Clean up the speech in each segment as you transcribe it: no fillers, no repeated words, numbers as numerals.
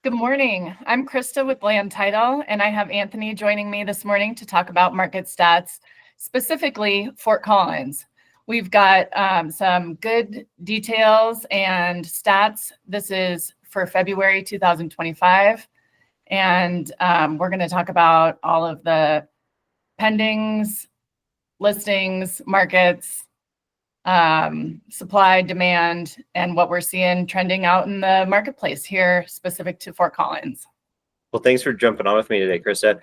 Good morning. I'm Krista with Land Title, and I have Anthony joining me this morning to talk about market stats, specifically Fort Collins. We've got some good details and stats. This is for February 2025, and we're going to talk about all of the pendings, listings, markets, supply, demand, and what we're seeing trending out in the marketplace here specific to Fort Collins. Well, thanks for jumping on with me today, Krista.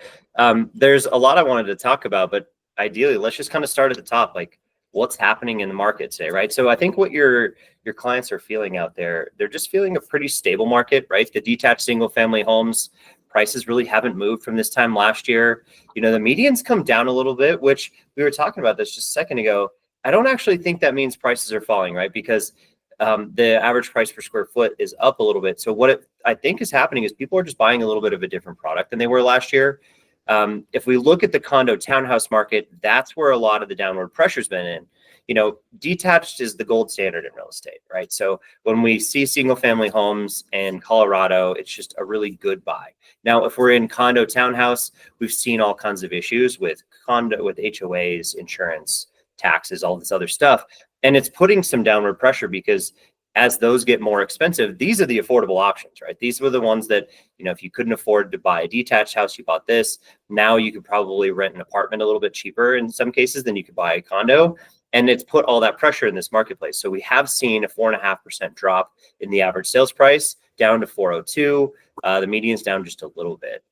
There's a lot I wanted to talk about, but ideally, let's just kind of start at the top, like what's happening in the market today, right? So I think what your clients are feeling out there, they're just feeling a pretty stable market, right? The detached single family homes prices really haven't moved from this time last year. You know, the median's come down a little bit, which we were talking about this just a second ago. I don't actually think that means prices are falling, right? Because the average price per square foot is up a little bit. So what I think is happening is people are just buying a little bit of a different product than they were last year. If we look at the condo townhouse market, that's where a lot of the downward pressure's been in. You know, detached is the gold standard in real estate, right? So when we see single family homes in Colorado, it's just a really good buy. Now, if we're in condo townhouse, we've seen all kinds of issues with HOAs, insurance, taxes, all this other stuff. And it's putting some downward pressure because as those get more expensive, these are the affordable options, right? These were the ones that, you know, if you couldn't afford to buy a detached house, you bought this. Now you could probably rent an apartment a little bit cheaper in some cases than you could buy a condo. And it's put all that pressure in this marketplace. So we have seen a 4.5% drop in the average sales price down to 402. The median's down just a little bit.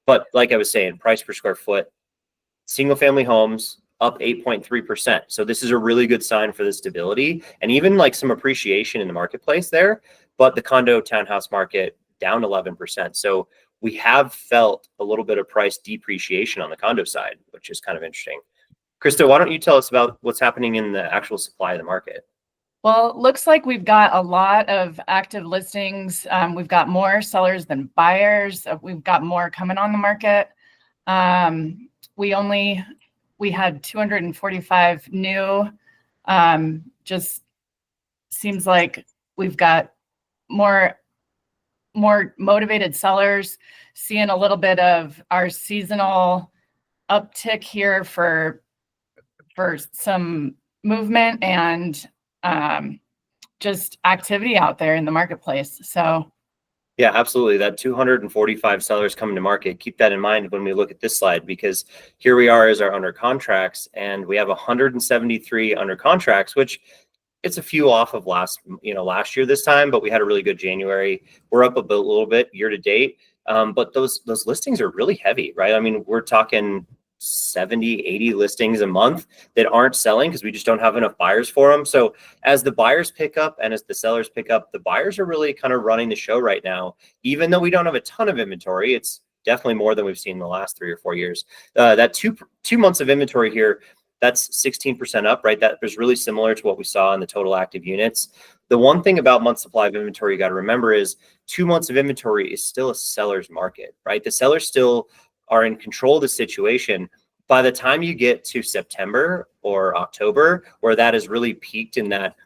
But like I was saying, price per square foot, single family homes up 8.3%. So this is a really good sign for the stability and even like some appreciation in the marketplace there. But the condo townhouse market down 11%. So we have felt a little bit of price depreciation on the condo side, which is kind of interesting. Krista, why don't you tell us about what's happening in the actual supply of the market? Well, it looks like we've got a lot of active listings. We've got more sellers than buyers. We've got more coming on the market. We had 245 new. Just seems like we've got more motivated sellers, seeing a little bit of our seasonal uptick here for some movement and just activity out there in the marketplace. So yeah, absolutely. That 245 sellers coming to market. Keep that in mind when we look at this slide, because here we are as our under contracts, and we have 173 under contracts, which it's a few off of last year this time, but we had a really good January. We're up a little bit year to date, but those listings are really heavy, right? I mean, we're talking 70, 80 listings a month that aren't selling because we just don't have enough buyers for them. So as the buyers pick up and as the sellers pick up, the buyers are really kind of running the show right now. Even though we don't have a ton of inventory, it's definitely more than we've seen in the last 3 or 4 years. That two months of inventory here, that's 16% up, right? That was really similar to what we saw in the total active units. The one thing about month supply of inventory you got to remember is 2 months of inventory is still a seller's market, right? The sellers still are in control of the situation. By the time you get to September or October, where that has really peaked in that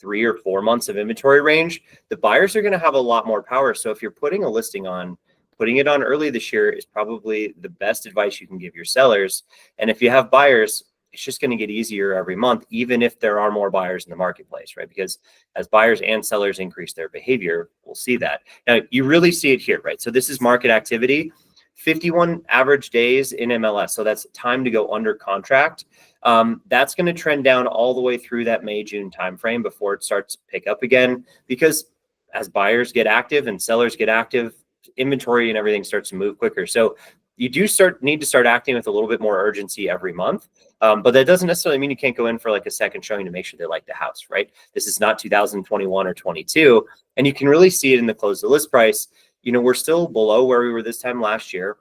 3 or 4 months of inventory range, the buyers are going to have a lot more power. So if you're putting a listing on, putting it on early this year is probably the best advice you can give your sellers. And if you have buyers, it's just going to get easier every month, even if there are more buyers in the marketplace, right? Because as buyers and sellers increase their behavior, we'll see that. Now, you really see it here, right? So this is market activity. 51 average days in MLS. So that's time to go under contract. That's going to trend down all the way through that May, June timeframe before it starts to pick up again, because as buyers get active and sellers get active, inventory and everything starts to move quicker. So you do need to start acting with a little bit more urgency every month. But that doesn't necessarily mean you can't go in for like a second showing to make sure they like the house, right? This is not 2021 or 22. And you can really see it in the close the list price. You know, we're still below where we were this time last year.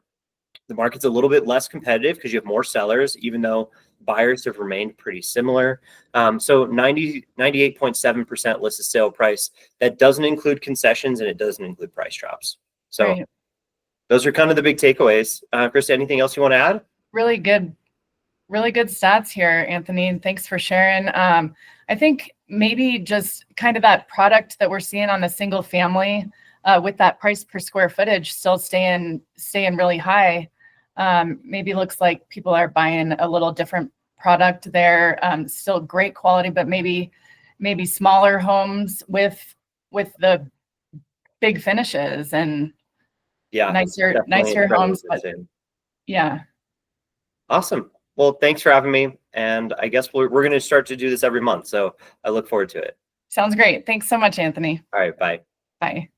The market's a little bit less competitive because you have more sellers, even though buyers have remained pretty similar. So 98.7% listed sale price. That doesn't include concessions and it doesn't include price drops. So right. Those are kind of the big takeaways. Krista, anything else you want to add? Really good stats here, Anthony, and thanks for sharing. I think maybe just kind of that product that we're seeing on the single family with that price per square footage still staying really high. Maybe looks like people are buying a little different product there. Still great quality, but maybe smaller homes with the big finishes and Yeah, nicer definitely a trend homes. we're But seeing. yeah, Awesome. Well, thanks for having me. And I guess we're going to start to do this every month. So I look forward to it. sounds great. Thanks so much, Anthony. All right, bye. Bye.